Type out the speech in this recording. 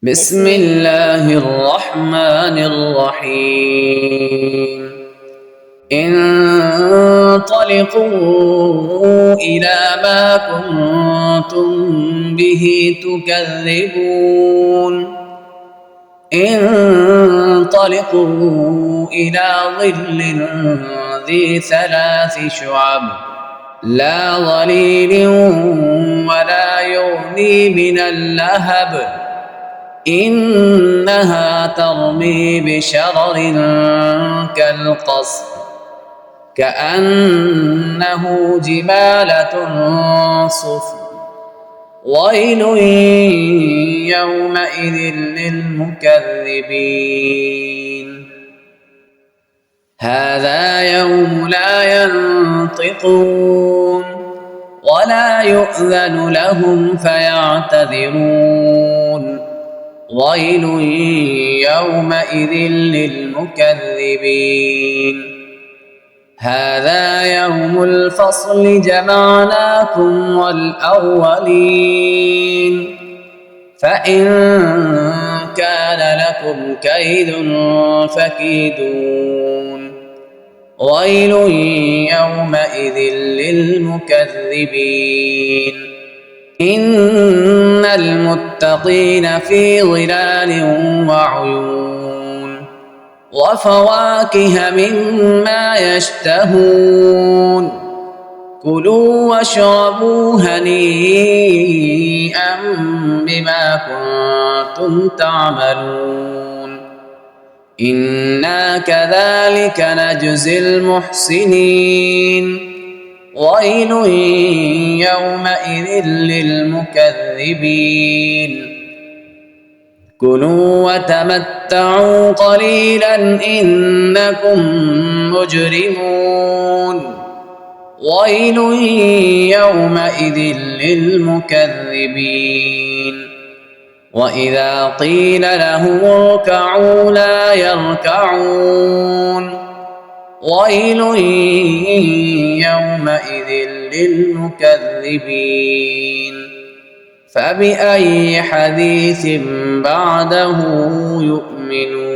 بسم الله الرحمن الرحيم انطلقوا إلى ما كنتم به تكذبون انطلقوا إلى ظل ذي ثلاث شعب لا ظليل ولا يغني من اللهب إنها ترمي بشرر كالقصر كأنه جمالة صفر ويل يومئذ للمكذبين هذا يوم لا ينطقون ولا يؤذن لهم فيعتذرون ويل يومئذ للمكذبين هذا يوم الفصل جمعناكم والأولين فإن كان لكم كيد فكيدون ويل يومئذ للمكذبين إن المتقين في ظلال وعيون وفواكه مما يشتهون كلوا واشربوا هنيئا بما كنتم تعملون إنا كذلك نجزي المحسنين ويل يومئذ للمكذبين كلوا وتمتعوا قليلا إنكم مجرمون ويل يومئذ للمكذبين وإذا قيل لهم اركعوا لا يركعون ويل يومئذ للمكذبين فبأي حديث بعده يؤمنون